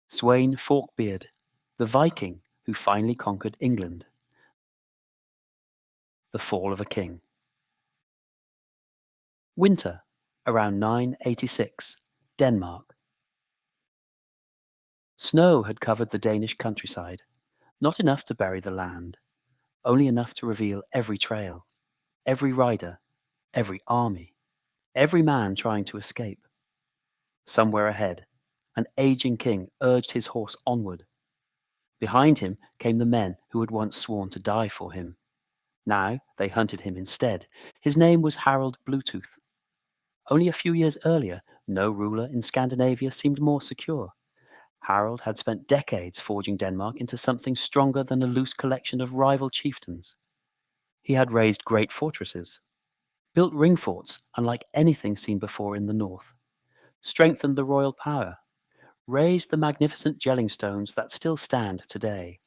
Sweyn Forkbeard, the Viking who finally conquered England. The fall of a king. Winter, around 986, Denmark. Snow had covered the Danish countryside, not enough to bury the land, only enough to reveal every trail, every rider, every army, every man trying to escape. Somewhere ahead, an aging king urged his horse onward. Behind him came the men who had once sworn to die for him. Now they hunted him instead. His name was Harald Bluetooth. Only a few years earlier, no ruler in Scandinavia seemed more secure. Harald had spent decades forging Denmark into something stronger than a loose collection of rival chieftains. He had raised great fortresses, built ring forts unlike anything seen before in the north, strengthened the royal power, raised the magnificent gelling stones that still stand today,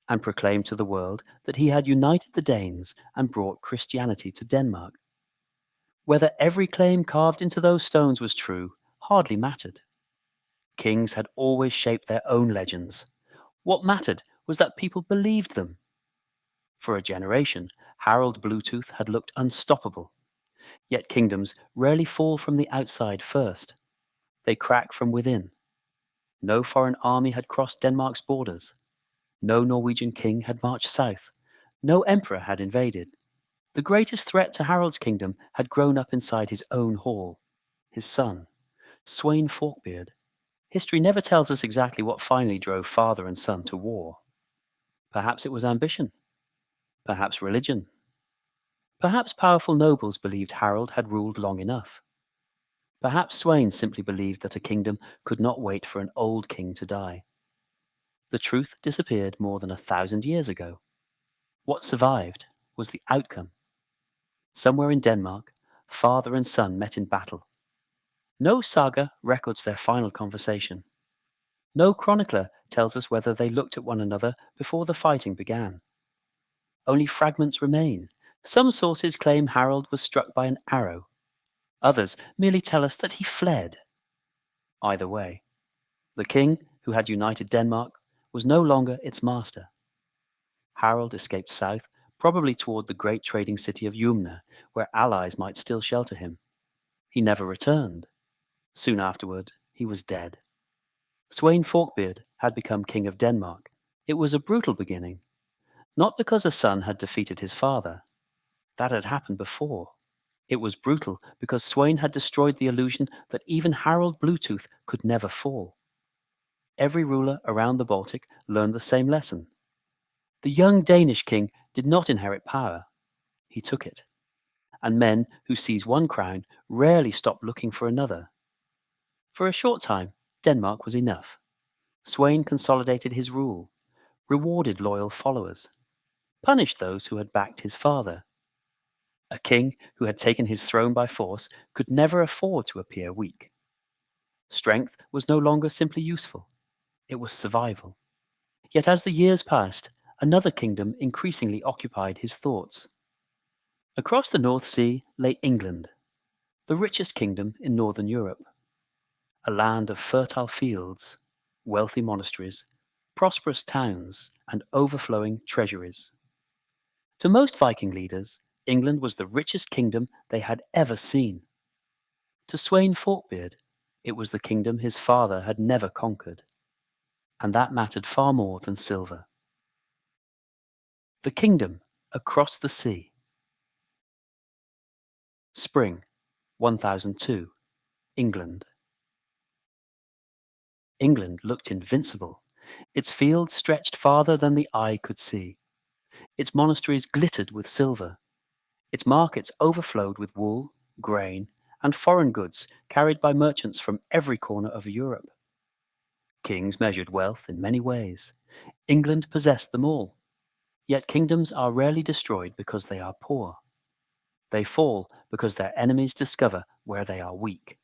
and proclaimed to the world that he had united the Danes and brought Christianity to Denmark. Whether every claim carved into those stones was true hardly mattered. Kings had always shaped their own legends. What mattered was that people believed them. For a generation, Harald Bluetooth had looked unstoppable. Yet kingdoms rarely fall from the outside first. They crack from within. No foreign army had crossed Denmark's borders. No Norwegian king had marched south. No emperor had invaded. The greatest threat to Harald's kingdom had grown up inside his own hall. His son, Sweyn Forkbeard. History never tells us exactly what finally drove father and son to war. Perhaps it was ambition. Perhaps religion. Perhaps powerful nobles believed Harald had ruled long enough. Perhaps Sweyn simply believed that a kingdom could not wait for an old king to die. The truth disappeared more than 1,000 years ago. What survived was the outcome. Somewhere in Denmark, father and son met in battle. No saga records their final conversation. No chronicler tells us whether they looked at one another before the fighting began. Only fragments remain. Some sources claim Harald was struck by an arrow. Others merely tell us that he fled. Either way, the king who had united Denmark was no longer its master. Harald escaped south, probably toward the great trading city of Yumna, where allies might still shelter him. He never returned. Soon afterward, he was dead. Sweyn Forkbeard had become king of Denmark. It was a brutal beginning. Not because a son had defeated his father. That had happened before. It was brutal because Sweyn had destroyed the illusion that even Harald Bluetooth could never fall. Every ruler around the Baltic learned the same lesson. The young Danish king did not inherit power. He took it. And men who seize one crown rarely stop looking for another. For a short time, Denmark was enough. Sweyn consolidated his rule, rewarded loyal followers, punished those who had backed his father. A king who had taken his throne by force could never afford to appear weak. Strength was no longer simply useful. It was survival. Yet as the years passed, another kingdom increasingly occupied his thoughts. Across the North Sea lay England, the richest kingdom in northern Europe. A land of fertile fields, wealthy monasteries, prosperous towns, and overflowing treasuries. To most Viking leaders, England was the richest kingdom they had ever seen. To Sweyn Forkbeard, it was the kingdom his father had never conquered. And that mattered far more than silver. The kingdom across the sea. Spring, 1002, England. England looked invincible. Its fields stretched farther than the eye could see. Its monasteries glittered with silver. Its markets overflowed with wool, grain, and foreign goods carried by merchants from every corner of Europe. Kings measured wealth in many ways. England possessed them all. Yet kingdoms are rarely destroyed because they are poor. They fall because their enemies discover where they are weak.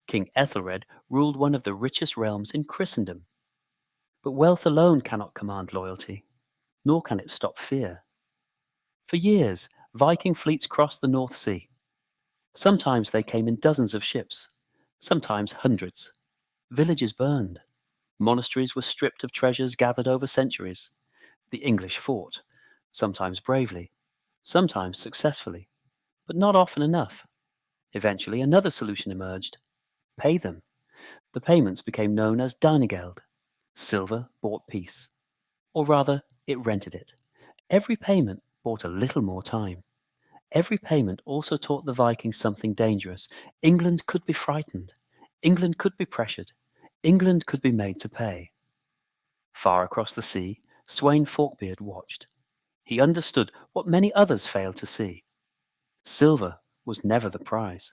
King Æthelred ruled one of the richest realms in Christendom. But wealth alone cannot command loyalty, nor can it stop fear. For years, Viking fleets crossed the North Sea. Sometimes they came in dozens of ships, sometimes hundreds. Villages burned. Monasteries were stripped of treasures gathered over centuries. The English fought, sometimes bravely, sometimes successfully, but not often enough. Eventually, another solution emerged: pay them. The payments became known as danigeld. Silver bought peace. Or rather, it rented it. Every payment bought a little more time. Every payment also taught the Vikings something dangerous. England could be frightened. England could be pressured. England could be made to pay. Far across the sea, Sweyn Forkbeard watched. He understood what many others failed to see. Silver was never the prize.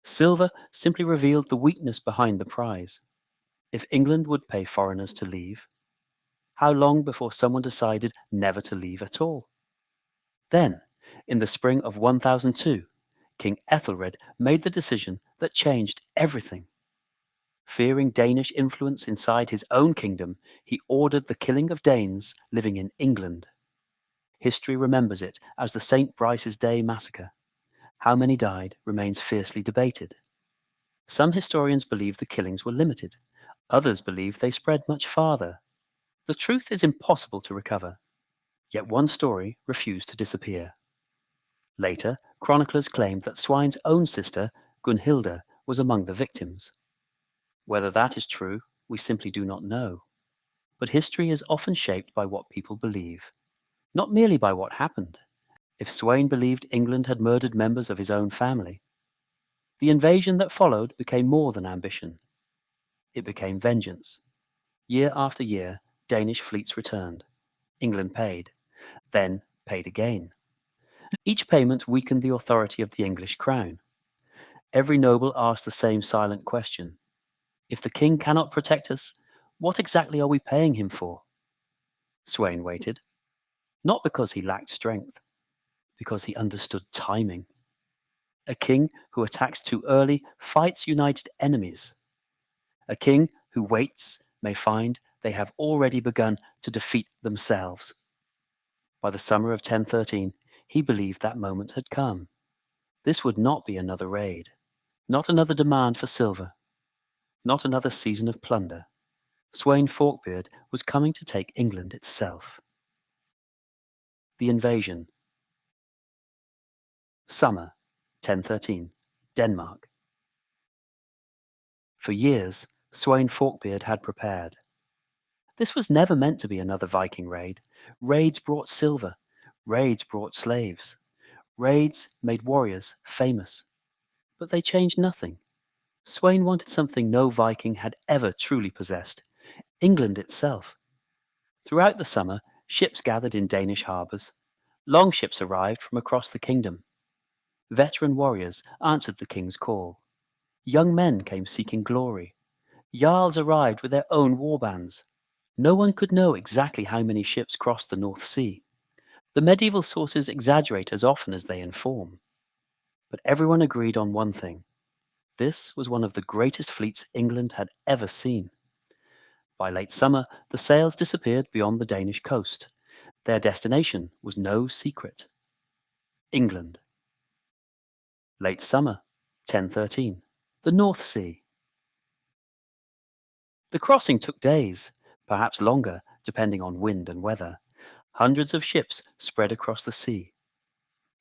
Silver simply revealed the weakness behind the prize. If England would pay foreigners to leave, how long before someone decided never to leave at all? Then, in the spring of 1002, King Æthelred made the decision that changed everything. Fearing Danish influence inside his own kingdom, he ordered the killing of Danes living in England. History remembers it as the St. Brice's Day massacre. How many died remains fiercely debated. Some historians believe the killings were limited. Others believe they spread much farther. The truth is impossible to recover. Yet one story refused to disappear. Later, chroniclers claimed that Sweyn's own sister, Gunhilda, was among the victims. Whether that is true, we simply do not know. But history is often shaped by what people believe, not merely by what happened. If Sweyn believed England had murdered members of his own family, the invasion that followed became more than ambition. It became vengeance. Year after year, Danish fleets returned. England paid, then paid again. Each payment weakened the authority of the English crown. Every noble asked the same silent question: if the king cannot protect us, what exactly are we paying him for? Sweyn waited, not because he lacked strength, because he understood timing. A king who attacks too early fights united enemies. A king who waits may find they have already begun to defeat themselves. By the summer of 1013, he believed that moment had come. This would not be another raid, not another demand for silver, not another season of plunder. Sweyn Forkbeard was coming to take England itself. The invasion. Summer, 1013, Denmark. For years, Sweyn Forkbeard had prepared. This was never meant to be another Viking raid. Raids brought silver. Raids brought slaves. Raids made warriors famous. But they changed nothing. Sweyn wanted something no Viking had ever truly possessed: England itself. Throughout the summer, ships gathered in Danish harbours. Longships arrived from across the kingdom. Veteran warriors answered the king's call. Young men came seeking glory. Jarls arrived with their own warbands. No one could know exactly how many ships crossed the North Sea. The medieval sources exaggerate as often as they inform. But everyone agreed on one thing: this was one of the greatest fleets England had ever seen. By late summer, the sails disappeared beyond the Danish coast. Their destination was no secret: England. Late summer, 1013, the North Sea. The crossing took days, perhaps longer, depending on wind and weather. Hundreds of ships spread across the sea.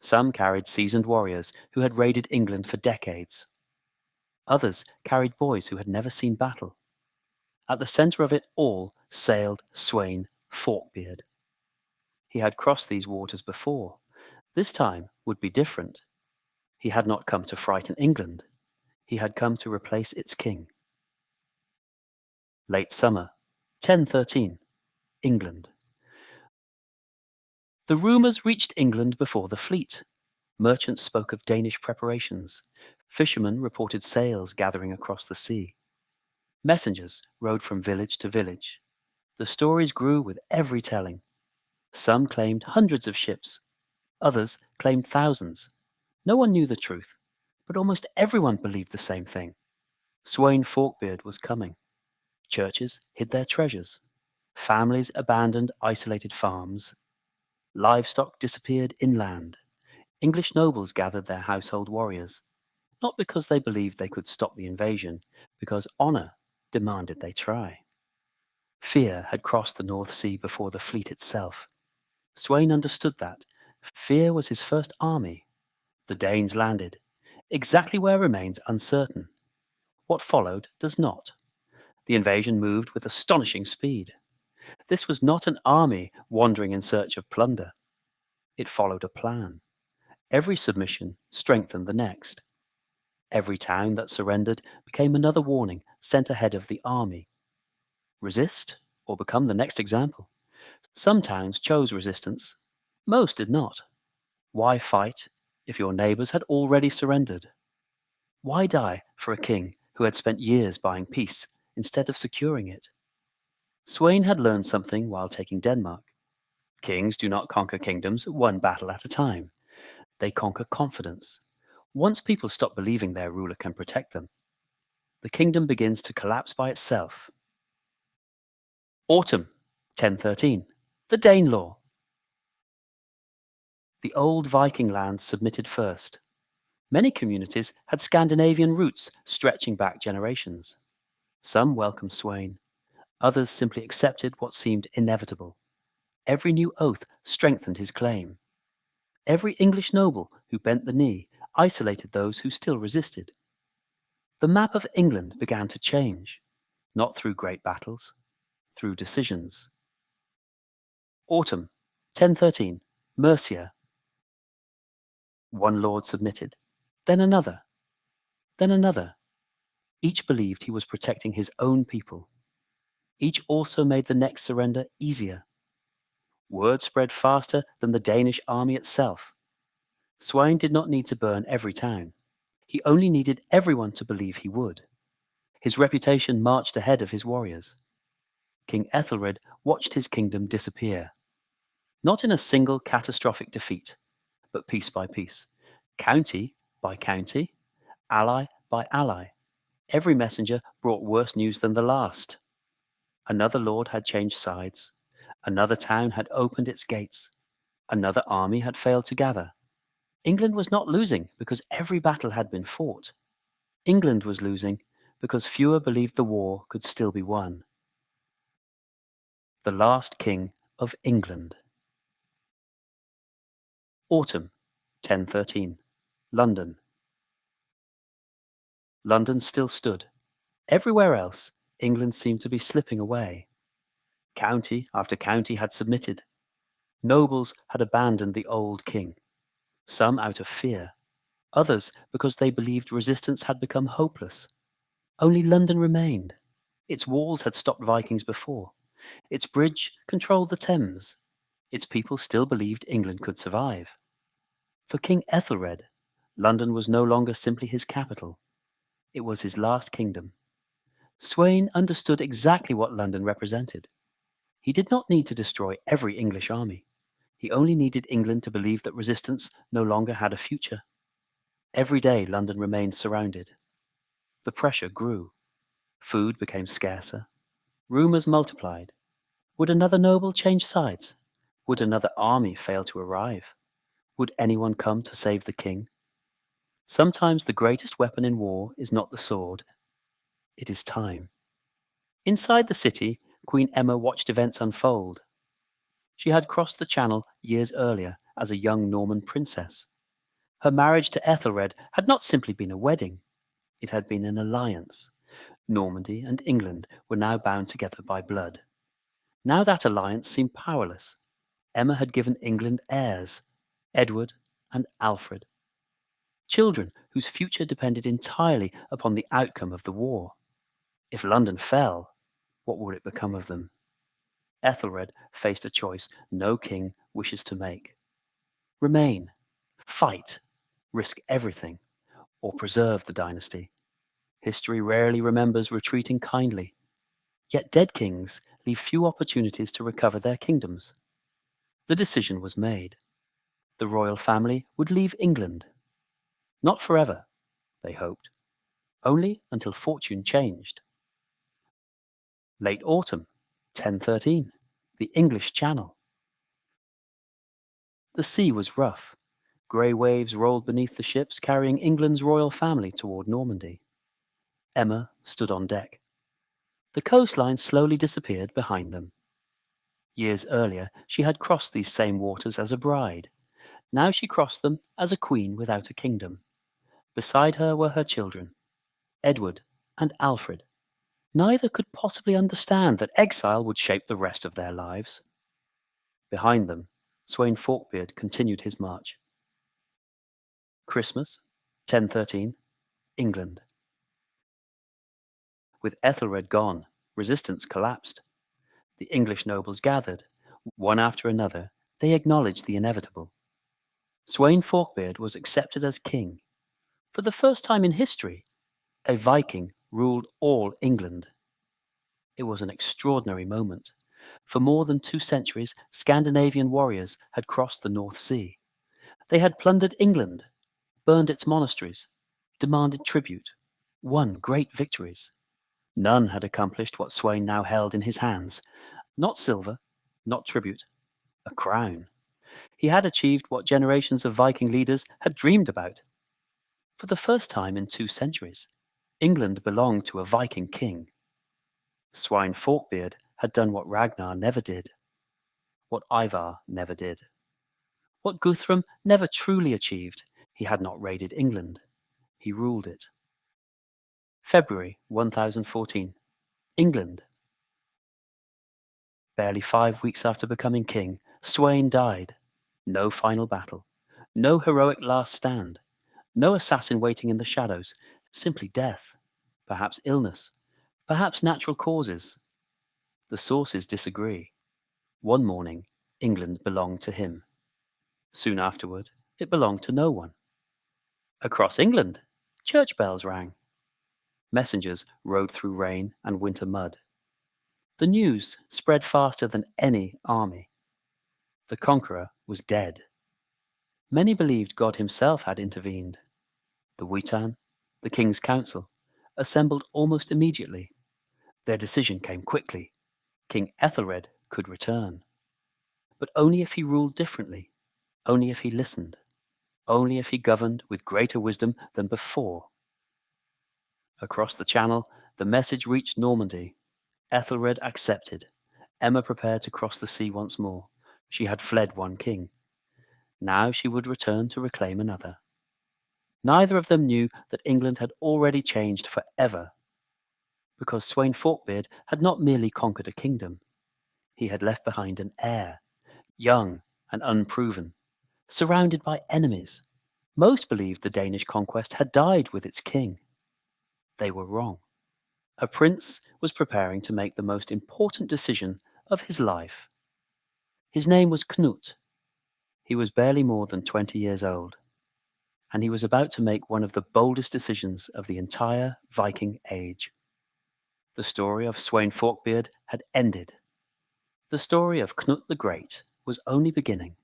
Some carried seasoned warriors who had raided England for decades. Others carried boys who had never seen battle. At the centre of it all sailed Sweyn Forkbeard. He had crossed these waters before. This time would be different. He had not come to frighten England. He had come to replace its king. Late summer, 1013, England. The rumours reached England before the fleet. Merchants spoke of Danish preparations. Fishermen reported sails gathering across the sea. Messengers rode from village to village. The stories grew with every telling. Some claimed hundreds of ships. Others claimed thousands. No one knew the truth, but almost everyone believed the same thing. Sweyn Forkbeard was coming. Churches hid their treasures. Families abandoned isolated farms. Livestock disappeared inland. English nobles gathered their household warriors, not because they believed they could stop the invasion, because honour demanded they try. Fear had crossed the North Sea before the fleet itself. Sweyn understood that. Fear was his first army. The Danes landed. Exactly where remains uncertain. What followed does not. The invasion moved with astonishing speed. This was not an army wandering in search of plunder. It followed a plan. Every submission strengthened the next. Every town that surrendered became another warning sent ahead of the army. Resist or become the next example. Some towns chose resistance. Most did not. Why fight if your neighbours had already surrendered? Why die for a king who had spent years buying peace instead of securing it? Sweyn had learned something while taking Denmark. Kings do not conquer kingdoms one battle at a time. They conquer confidence. Once people stop believing their ruler can protect them, the kingdom begins to collapse by itself. Autumn, 1013. The Danelaw. The old Viking lands submitted first. Many communities had Scandinavian roots stretching back generations. Some welcomed Sweyn. Others simply accepted what seemed inevitable. Every new oath strengthened his claim. Every English noble who bent the knee isolated those who still resisted. The map of England began to change, not through great battles, through decisions. Autumn, 1013, Mercia. One lord submitted, then another, then another. Each believed he was protecting his own people. Each also made the next surrender easier. Word spread faster than the Danish army itself. Sweyn did not need to burn every town. He only needed everyone to believe he would. His reputation marched ahead of his warriors. King Æthelred watched his kingdom disappear. Not in a single catastrophic defeat, but piece by piece, county by county, ally by ally. Every messenger brought worse news than the last. Another lord had changed sides. Another town had opened its gates. Another army had failed to gather. England was not losing because every battle had been fought. England was losing because fewer believed the war could still be won. The last king of England. Autumn, 1013. London. London still stood. Everywhere else, England seemed to be slipping away. County after county had submitted. Nobles had abandoned the old king, some out of fear, others because they believed resistance had become hopeless. Only London remained. Its walls had stopped Vikings before. Its bridge controlled the Thames. Its people still believed England could survive. For King Æthelred, London was no longer simply his capital. It was his last kingdom. Sweyn understood exactly what London represented. He did not need to destroy every English army. He only needed England to believe that resistance no longer had a future. Every day London remained surrounded. The pressure grew. Food became scarcer. Rumours multiplied. Would another noble change sides? Would another army fail to arrive? Would anyone come to save the king? Sometimes the greatest weapon in war is not the sword. It is time. Inside the city, Queen Emma watched events unfold. She had crossed the Channel years earlier as a young Norman princess. Her marriage to Æthelred had not simply been a wedding. It had been an alliance. Normandy and England were now bound together by blood. Now that alliance seemed powerless. Emma had given England heirs, Edward and Alfred. Children whose future depended entirely upon the outcome of the war. If London fell, what would it become of them? Æthelred faced a choice no king wishes to make. Remain, fight, risk everything, or preserve the dynasty. History rarely remembers retreating kindly. Yet dead kings leave few opportunities to recover their kingdoms. The decision was made. The royal family would leave England. Not forever, they hoped, only until fortune changed. Late autumn, 1013, the English Channel. The sea was rough. Grey waves rolled beneath the ships carrying England's royal family toward Normandy. Emma stood on deck. The coastline slowly disappeared behind them. Years earlier, she had crossed these same waters as a bride. Now she crossed them as a queen without a kingdom. Beside her were her children, Edward and Alfred. Neither could possibly understand that exile would shape the rest of their lives. Behind them, Sweyn Forkbeard continued his march. Christmas, 1013, England. With Æthelred gone, resistance collapsed. The English nobles gathered. One after another, they acknowledged the inevitable. Sweyn Forkbeard was accepted as king. For the first time in history, a Viking ruled all England. It was an extraordinary moment. For more than 2 centuries, Scandinavian warriors had crossed the North Sea. They had plundered England, burned its monasteries, demanded tribute, won great victories. None had accomplished what Sweyn now held in his hands. Not silver, not tribute, a crown. He had achieved what generations of Viking leaders had dreamed about. For the first time in 2 centuries, England belonged to a Viking king. Sweyn Forkbeard had done what Ragnar never did, what Ivar never did, what Guthrum never truly achieved. He had not raided England. He ruled it. February 1014. England. Barely 5 weeks after becoming king, Sweyn died. No final battle. No heroic last stand. No assassin waiting in the shadows. Simply death. Perhaps illness. Perhaps natural causes. The sources disagree. One morning, England belonged to him. Soon afterward, it belonged to no one. Across England, church bells rang. Messengers rode through rain and winter mud. The news spread faster than any army. The conqueror was dead. Many believed God himself had intervened. The Witan, the king's council, assembled almost immediately. Their decision came quickly. King Æthelred could return. But only if he ruled differently, only if he listened, only if he governed with greater wisdom than before. Across the Channel, the message reached Normandy. Æthelred accepted. Emma prepared to cross the sea once more. She had fled one king. Now she would return to reclaim another. Neither of them knew that England had already changed forever, because Sweyn Forkbeard had not merely conquered a kingdom. He had left behind an heir, young and unproven, surrounded by enemies. Most believed the Danish conquest had died with its king. They were wrong. A prince was preparing to make the most important decision of his life. His name was Cnut. He was barely more than 20 years old, and he was about to make one of the boldest decisions of the entire Viking age. The story of Sweyn Forkbeard had ended. The story of Cnut the Great was only beginning.